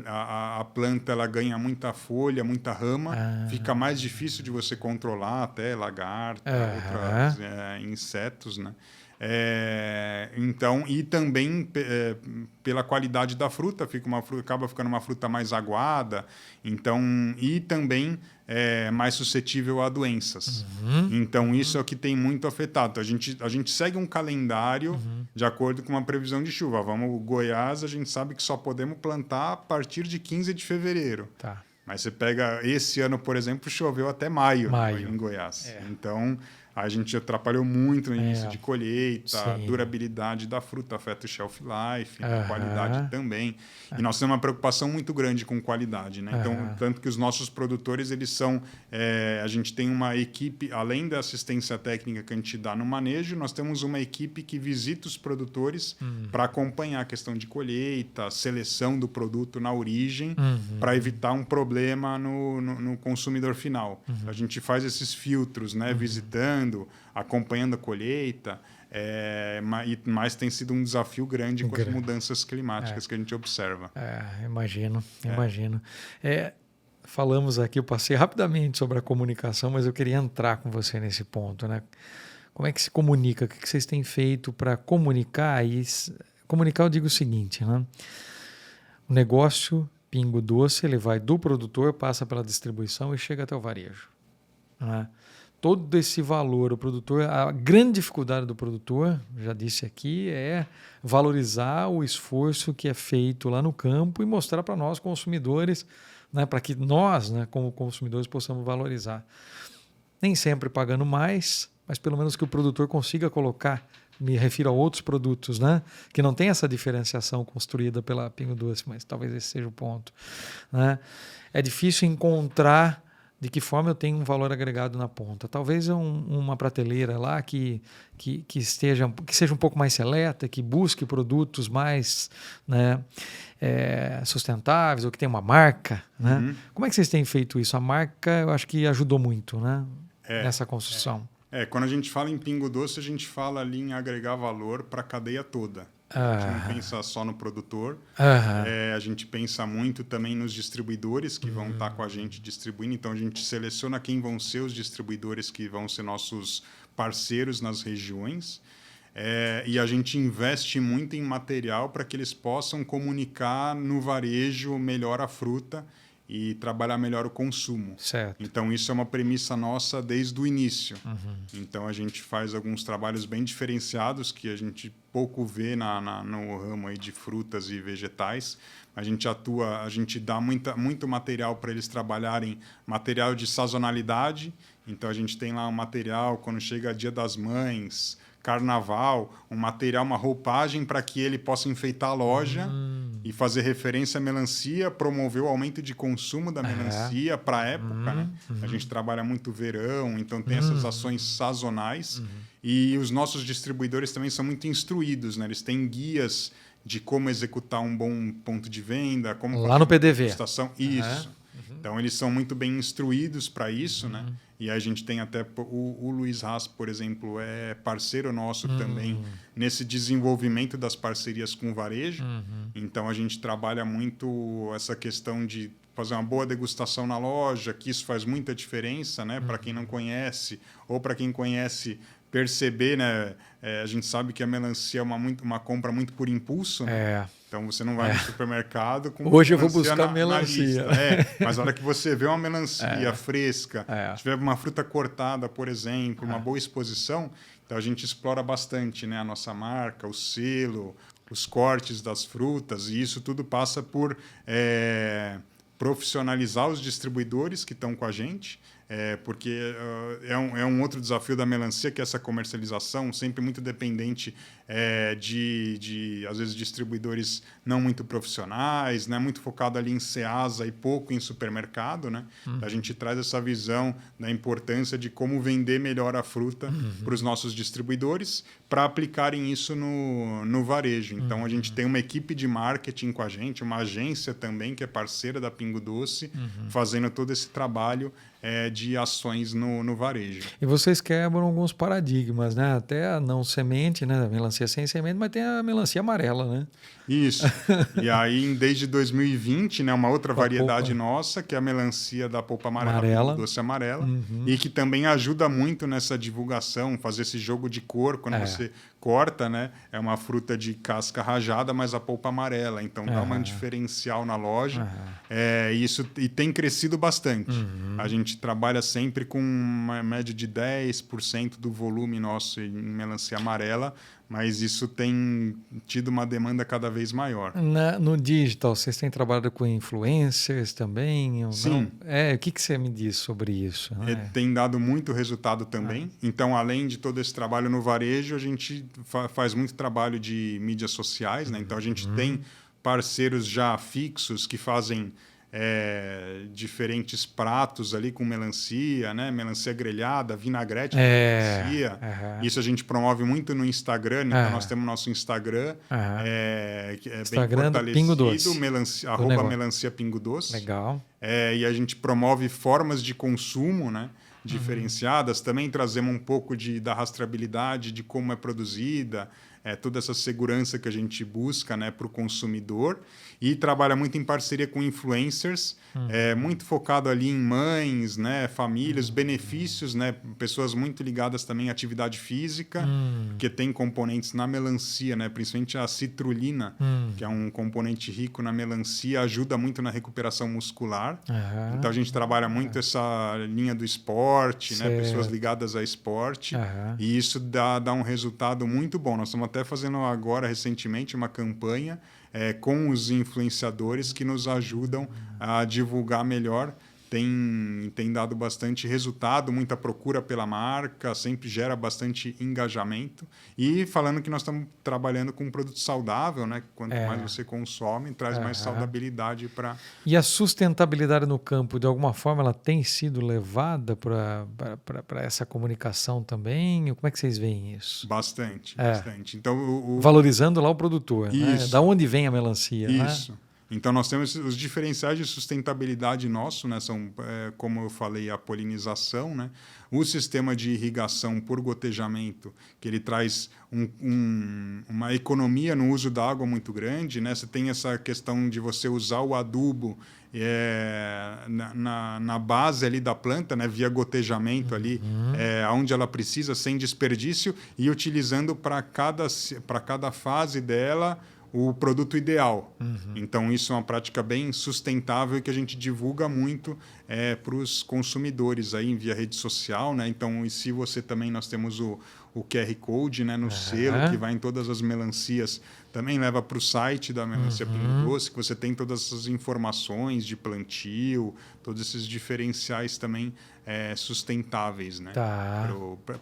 A planta ela ganha muita folha, muita rama, fica mais difícil de você controlar, até lagarta, outros insetos, né? Então, e também pela qualidade da fruta, acaba ficando uma fruta mais aguada, então, e também mais suscetível a doenças. Então, isso é o que tem muito afetado. A gente segue um calendário de acordo com uma previsão de chuva. Goiás, a gente sabe que só podemos plantar a partir de 15 de fevereiro. Tá. Mas você pega, esse ano, por exemplo, choveu até maio. Em Goiás. Então, a gente atrapalhou muito no início de colheita, a durabilidade da fruta afeta o shelf life, a qualidade também. E nós temos uma preocupação muito grande com qualidade, né? Então, tanto que os nossos produtores, eles são... a gente tem uma equipe, além da assistência técnica que a gente dá no manejo, nós temos uma equipe que visita os produtores para acompanhar a questão de colheita, seleção do produto na origem, para evitar um problema no consumidor final. A gente faz esses filtros, né? Visitando, acompanhando a colheita, mas tem sido um desafio grande com as mudanças climáticas que a gente observa. Imagino. Falamos aqui, eu passei rapidamente sobre a comunicação, mas eu queria entrar com você nesse ponto, né? Como é que se comunica? O que vocês têm feito para comunicar? Comunicar, eu digo o seguinte, né? O negócio Pingo Doce, ele vai do produtor, passa pela distribuição e chega até o varejo, né? Todo esse valor, o produtor, a grande dificuldade do produtor, já disse aqui, é valorizar o esforço que é feito lá no campo e mostrar para nós, consumidores, né, para que nós, né, como consumidores, possamos valorizar. Nem sempre pagando mais, mas pelo menos que o produtor consiga colocar, me refiro a outros produtos, né, que não tem essa diferenciação construída pela Pingo Doce, mas talvez esse seja o ponto, né? É difícil encontrar de que forma eu tenho um valor agregado na ponta. Talvez uma prateleira lá que seja um pouco mais seleta, que busque produtos mais, né, sustentáveis, ou que tenha uma marca, né? Como é que vocês têm feito isso? A marca, eu acho que ajudou muito, né, nessa construção. Quando a gente fala em Pingo Doce, a gente fala ali em agregar valor para a cadeia toda. A gente não pensa só no produtor, a gente pensa muito também nos distribuidores que vão estar com a gente distribuindo. Então, a gente seleciona quem vão ser os distribuidores que vão ser nossos parceiros nas regiões. E a gente investe muito em material para que eles possam comunicar no varejo melhor a fruta e trabalhar melhor o consumo. Certo. Então, isso é uma premissa nossa desde o início. Então, a gente faz alguns trabalhos bem diferenciados que a gente pouco vê no ramo aí de frutas e vegetais. A gente dá muito material para eles trabalharem, material de sazonalidade. Então, a gente tem lá um material, quando chega Dia das Mães, Carnaval, um material, uma roupagem para que ele possa enfeitar a loja e fazer referência à melancia, promover o aumento de consumo da melancia para a época. Né? A gente trabalha muito verão, então tem essas ações sazonais. E os nossos distribuidores também são muito instruídos, né? Eles têm guias de como executar um bom ponto de venda, como lá no PDV. Estação. Isso. Então, eles são muito bem instruídos para isso, né? E a gente tem até o Luiz Haas, por exemplo, é parceiro nosso também nesse desenvolvimento das parcerias com o varejo. Então, a gente trabalha muito essa questão de fazer uma boa degustação na loja, que isso faz muita diferença, né? Para quem não conhece, ou para quem conhece, perceber, né? A gente sabe que a melancia é uma compra muito por impulso, né? Então, você não vai no supermercado com hoje eu vou buscar melancia. Mas na hora que você vê uma melancia fresca, tiver uma fruta cortada, por exemplo, uma boa exposição, então a gente explora bastante, né, a nossa marca, o selo, os cortes das frutas, e isso tudo passa por profissionalizar os distribuidores que estão com a gente, porque é um outro desafio da melancia, que é essa comercialização, sempre muito dependente de às vezes, distribuidores não muito profissionais, né? Muito focado ali em Ceasa e pouco em supermercado. Né? A gente traz essa visão da importância de como vender melhor a fruta para os nossos distribuidores para aplicarem isso no varejo. Então, a gente tem uma equipe de marketing com a gente, uma agência também que é parceira da Pingo Doce, fazendo todo esse trabalho de ações no varejo. E vocês quebram alguns paradigmas, né? Até a não semente, né? A melancia sem semente, mas tem a melancia amarela, né? Isso. E aí, desde 2020, né, uma outra variedade nossa, que é a melancia da polpa amarela. Doce amarela, e que também ajuda muito nessa divulgação, fazer esse jogo de cor quando você corta, né? É uma fruta de casca rajada, mas a polpa amarela. Então, dá um diferencial na loja. E tem crescido bastante. A gente trabalha sempre com uma média de 10% do volume nosso em melancia amarela, mas isso tem tido uma demanda cada vez maior. No digital, vocês têm trabalhado com influencers também? Sim. O que você me diz sobre isso? Tem dado muito resultado também. Então, além de todo esse trabalho no varejo, a gente faz muito trabalho de mídias sociais, né? Então, a gente tem parceiros já fixos que fazem diferentes pratos ali com melancia, né? Melancia grelhada, vinagrete com melancia. Isso a gente promove muito no Instagram. Então, nós temos nosso Instagram, que é Instagram bem Pingo fortalecido, Doce. @melancia Pingo Doce. Legal. E a gente promove formas de consumo, né? Diferenciadas. Também trazemos um pouco da rastreabilidade de como é produzida, toda essa segurança que a gente busca, né, para o consumidor, e trabalha muito em parceria com influencers, muito focado ali em mães, né, famílias, benefícios, né, pessoas muito ligadas também à atividade física, que tem componentes na melancia, né, principalmente a citrulina, que é um componente rico na melancia, ajuda muito na recuperação muscular. Então a gente trabalha muito essa linha do esporte, né, pessoas ligadas a esporte, e isso dá um resultado muito bom. Nós estamos até fazendo agora, recentemente, uma campanha com os influenciadores que nos ajudam a divulgar melhor. Tem dado bastante resultado, muita procura pela marca, sempre gera bastante engajamento. E falando que nós estamos trabalhando com um produto saudável, né? Quanto mais você consome, traz mais saudabilidade para... E a sustentabilidade no campo, de alguma forma, ela tem sido levada para essa comunicação também? Como é que vocês veem isso? Bastante, bastante. Então, valorizando lá o produtor, né? Da onde vem a melancia? Isso. Né? Então, nós temos os diferenciais de sustentabilidade nosso, né? São, como eu falei, a polinização, né? O sistema de irrigação por gotejamento, que ele traz uma economia no uso da água muito grande, né? Você tem essa questão de você usar o adubo na base ali da planta, né? Via gotejamento ali, onde ela precisa, sem desperdício, e utilizando para cada fase dela o produto ideal. Então, isso é uma prática bem sustentável e que a gente divulga muito para os consumidores aí, via rede social, né? Então, e se você também, nós temos o QR Code, né, no selo, que vai em todas as melancias, também leva para o site da Melancia Pingo Doce, que você tem todas essas informações de plantio, todos esses diferenciais também sustentáveis, né,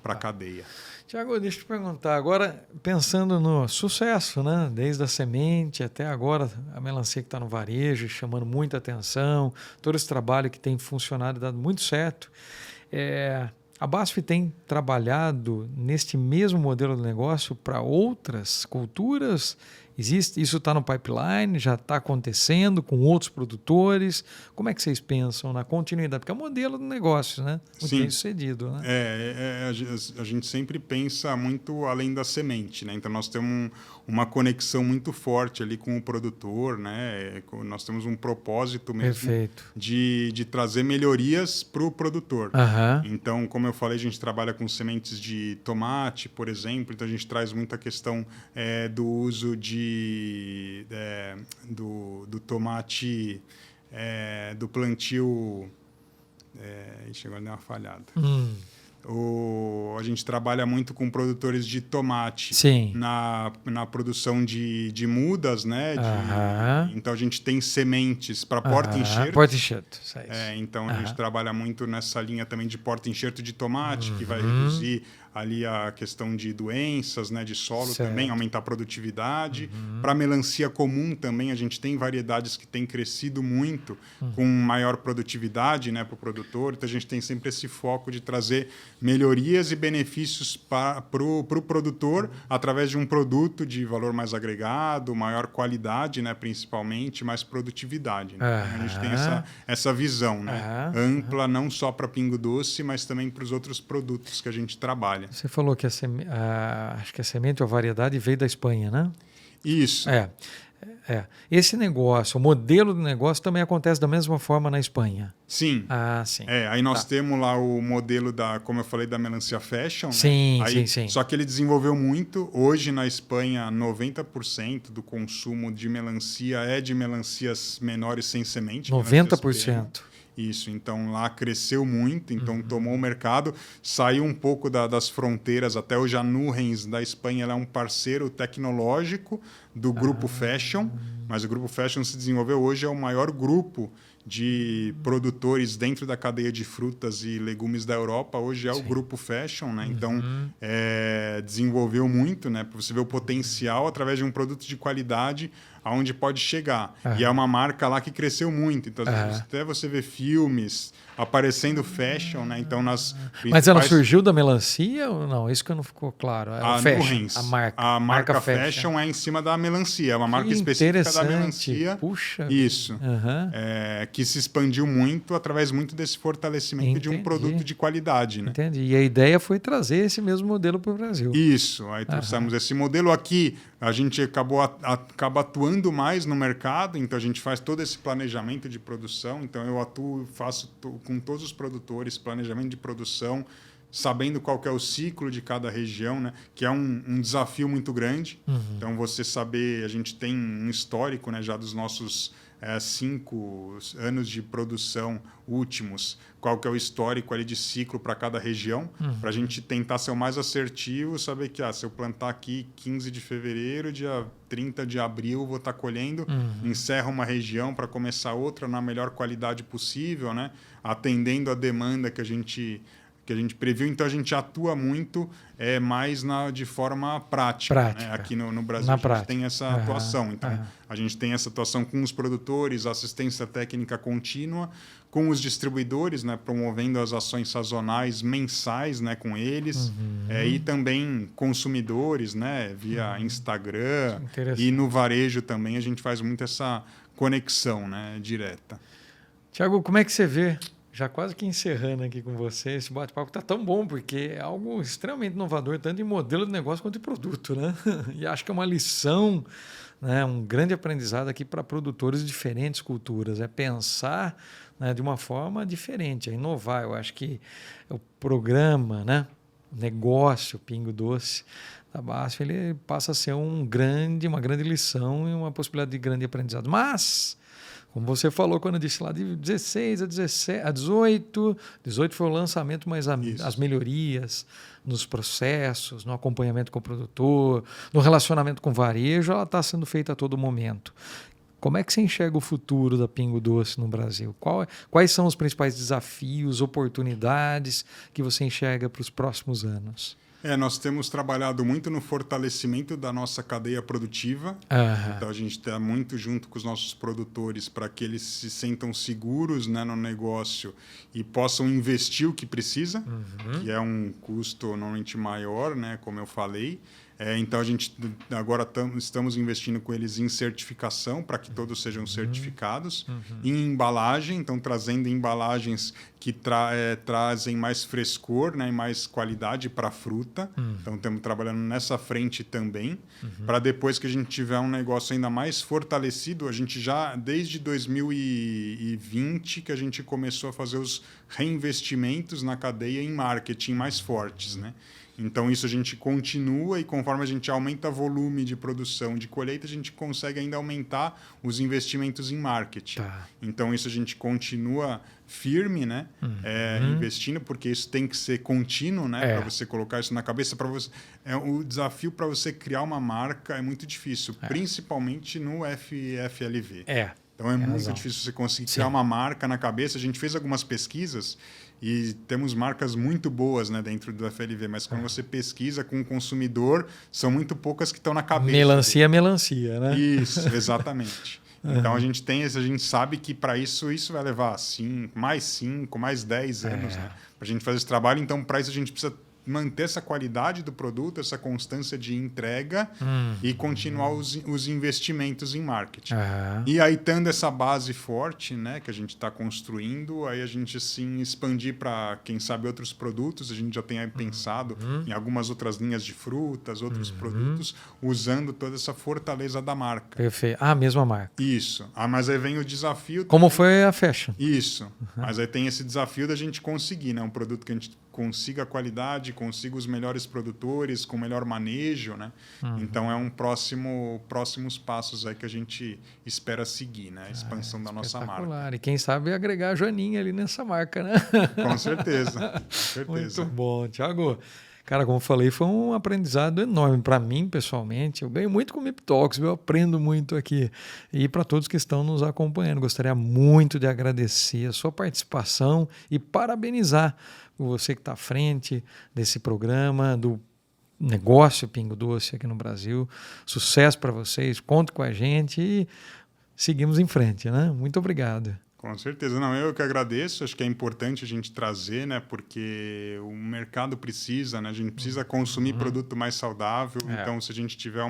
para a cadeia. Tiago, deixa eu te perguntar, agora pensando no sucesso, né? Desde a semente até agora, a melancia que está no varejo, chamando muita atenção, todo esse trabalho que tem funcionado e dado muito certo. A BASF tem trabalhado neste mesmo modelo de negócio para outras culturas? Isso está no pipeline, já está acontecendo com outros produtores? Como é que vocês pensam na continuidade? Porque é um modelo de negócio, né? Muito bem sucedido. Né? A gente sempre pensa muito além da semente, né? Então, nós temos uma conexão muito forte ali com o produtor, né? Nós temos um propósito mesmo de trazer melhorias para o produtor. Então, como eu falei, a gente trabalha com sementes de tomate, por exemplo. Então, a gente traz muita questão do uso do tomate, do plantio... Chegou a dar uma falhada. A gente trabalha muito com produtores de tomate na produção de mudas, né? Então, a gente tem sementes para porta-enxerto. Porta-enxerto. Então, a gente trabalha muito nessa linha também de porta-enxerto de tomate, que vai reduzir ali a questão de doenças, né, de solo também, aumentar a produtividade. Para melancia comum também, a gente tem variedades que têm crescido muito com maior produtividade, né, para o produtor. Então, a gente tem sempre esse foco de trazer melhorias e benefícios para o produtor através de um produto de valor mais agregado, maior qualidade, né, principalmente, mais produtividade. Né? A gente tem essa visão, né, ampla, não só para Pingo Doce, mas também para os outros produtos que a gente trabalha. Você falou que acho que a semente ou a variedade veio da Espanha, né? Isso. Esse negócio, o modelo do negócio também acontece da mesma forma na Espanha. Sim. Sim. Aí nós temos lá o modelo como eu falei, da melancia fashion. Sim, né? sim. Só que ele desenvolveu muito. Hoje na Espanha, 90% do consumo de melancia é de melancias menores sem semente. 90%. Isso, então lá cresceu muito, então tomou o mercado, saiu um pouco das fronteiras, até hoje a Nurrens da Espanha ela é um parceiro tecnológico do Grupo Fashion, mas o Grupo Fashion se desenvolveu hoje, é o maior grupo de produtores dentro da cadeia de frutas e legumes da Europa, hoje é o Grupo Fashion, né? Então desenvolveu muito, né? Para você ver o potencial através de um produto de qualidade aonde pode chegar. E é uma marca lá que cresceu muito. Então, até você vê filmes aparecendo fashion, né? Então, Mas ela surgiu da melancia ou não? Isso que não ficou claro. A Nurrens, a marca fashion é em cima da melancia. É uma marca específica da melancia. Puxa. Isso. Que se expandiu muito através muito desse fortalecimento de um produto de qualidade. Né? Entendi. E a ideia foi trazer esse mesmo modelo para o Brasil. Isso. Aí trouxemos esse modelo aqui. A gente acaba atuando mais no mercado, então a gente faz todo esse planejamento de produção. Então eu faço com todos os produtores planejamento de produção, sabendo qual que é o ciclo de cada região, né? Que é um desafio muito grande. Então você saber, a gente tem um histórico, né, já dos nossos 5 anos de produção últimos, qual que é o histórico ali de ciclo para cada região, para a gente tentar ser o mais assertivo, saber que se eu plantar aqui 15 de fevereiro, dia 30 de abril vou estar colhendo, encerro uma região para começar outra na melhor qualidade possível, né? Atendendo a demanda que a gente previu. Então, a gente atua muito mais de forma prática. Né? Aqui no Brasil, a gente tem essa atuação. Então, a gente tem essa atuação com os produtores, assistência técnica contínua, com os distribuidores, né? Promovendo as ações sazonais mensais, né? Com eles. E também consumidores, né? Via Instagram. E no varejo também a gente faz muito essa conexão, né? Direta. Tiago, como é que você vê? Já quase que encerrando aqui com você, esse bate-papo está tão bom, porque é algo extremamente inovador, tanto em modelo de negócio quanto em produto, né? E acho que é uma lição, né, um grande aprendizado aqui para produtores de diferentes culturas, é pensar, né, de uma forma diferente, é inovar. Eu acho que o programa, né, o negócio Pingo Doce da BASF, ele passa a ser uma grande lição e uma possibilidade de grande aprendizado. Mas, como você falou quando eu disse lá, de 16 a 18 foi o lançamento, mas as melhorias nos processos, no acompanhamento com o produtor, no relacionamento com o varejo, ela está sendo feita a todo momento. Como é que você enxerga o futuro da Pingo Doce no Brasil? Quais são os principais desafios, oportunidades que você enxerga para os próximos anos? Nós temos trabalhado muito no fortalecimento da nossa cadeia produtiva. Então, a gente está muito junto com os nossos produtores para que eles se sentam seguros, né, no negócio e possam investir o que precisa, que é um custo normalmente maior, né, como eu falei. Então, a gente agora estamos investindo com eles em certificação para que todos sejam certificados, em embalagem, então trazendo embalagens que trazem mais frescor, né, e mais qualidade para a fruta. Então, estamos trabalhando nessa frente também, para depois que a gente tiver um negócio ainda mais fortalecido, a gente já, desde 2020, que a gente começou a fazer os reinvestimentos na cadeia em marketing mais fortes, né? Então, isso a gente continua e conforme a gente aumenta o volume de produção de colheita, a gente consegue ainda aumentar os investimentos em marketing. Então, isso a gente continua firme, né? Investindo, porque isso tem que ser contínuo, né? Para você colocar isso na cabeça. O desafio para você criar uma marca é muito difícil, principalmente no FLV. Então, é muito difícil você conseguir criar uma marca na cabeça. A gente fez algumas pesquisas E temos marcas muito boas, né, dentro do FLV, mas quando você pesquisa com o consumidor, são muito poucas que estão na cabeça. Melancia, né? Isso, exatamente. Então a gente sabe que para isso vai levar 5, mais 10 anos, né, para a gente fazer esse trabalho. Então, para isso a gente precisa manter essa qualidade do produto, essa constância de entrega e continuar os investimentos em marketing. E aí, tendo essa base forte, né, que a gente está construindo, aí a gente sim expandir para, quem sabe, outros produtos. A gente já tem aí pensado em algumas outras linhas de frutas, outros produtos, usando toda essa fortaleza da marca. Perfeito. A mesma marca. Isso. Mas aí vem o desafio... Como foi a Fashion. Isso. Mas aí tem esse desafio da gente conseguir, né, um produto que a gente consiga a qualidade, consiga os melhores produtores, com melhor manejo, né? Então, é próximos passos aí que a gente espera seguir, né? A expansão da nossa marca. E quem sabe agregar a Joaninha ali nessa marca, né? Com certeza, com certeza. Muito bom, Thiago. Cara, como eu falei, foi um aprendizado enorme para mim, pessoalmente. Eu ganho muito com o MIP Talks, eu aprendo muito aqui. E para todos que estão nos acompanhando, gostaria muito de agradecer a sua participação e parabenizar você que está à frente desse programa, do negócio Pingo Doce aqui no Brasil. Sucesso para vocês, conte com a gente e seguimos em frente, né? Muito obrigado. Com certeza. Não, eu que agradeço. Acho que é importante a gente trazer, né? Porque o mercado precisa, né? A gente precisa consumir produto mais saudável. Então, se a gente tiver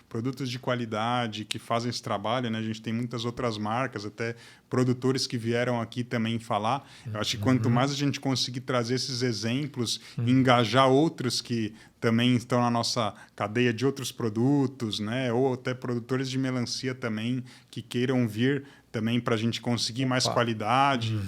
produtos de qualidade que fazem esse trabalho, né? A gente tem muitas outras marcas, até produtores que vieram aqui também falar. Eu acho que quanto mais a gente conseguir trazer esses exemplos, engajar outros que também estão na nossa cadeia de outros produtos, né? Ou até produtores de melancia também que queiram vir também para a gente conseguir mais qualidade,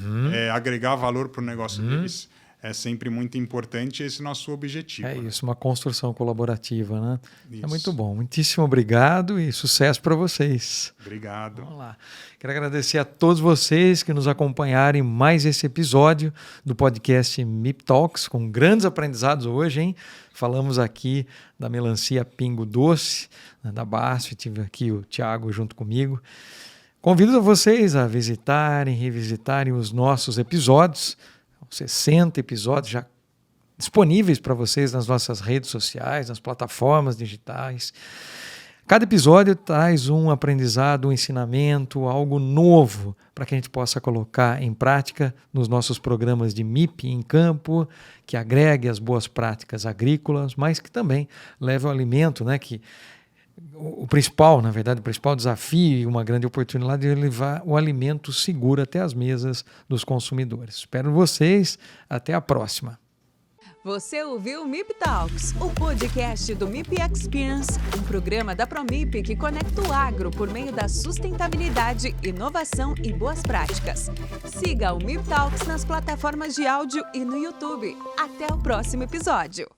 agregar valor para o negócio deles. É sempre muito importante esse nosso objetivo. É isso, uma construção colaborativa, né? Isso. É muito bom. Muitíssimo obrigado e sucesso para vocês. Obrigado. Vamos lá. Quero agradecer a todos vocês que nos acompanharam em mais esse episódio do podcast MIP Talks, com grandes aprendizados hoje, hein? Falamos aqui da melancia Pingo Doce, da BASF, tive aqui o Thiago junto comigo. Convido vocês a visitarem, revisitarem os nossos episódios, 60 episódios já disponíveis para vocês nas nossas redes sociais, nas plataformas digitais. Cada episódio traz um aprendizado, um ensinamento, algo novo para que a gente possa colocar em prática nos nossos programas de MIP em campo, que agregue as boas práticas agrícolas, mas que também leve ao alimento, né, que o principal desafio e uma grande oportunidade é levar o alimento seguro até as mesas dos consumidores. Espero vocês. Até a próxima. Você ouviu o MIP Talks, o podcast do MIP Experience, um programa da Promip que conecta o agro por meio da sustentabilidade, inovação e boas práticas. Siga o MIP Talks nas plataformas de áudio e no YouTube. Até o próximo episódio.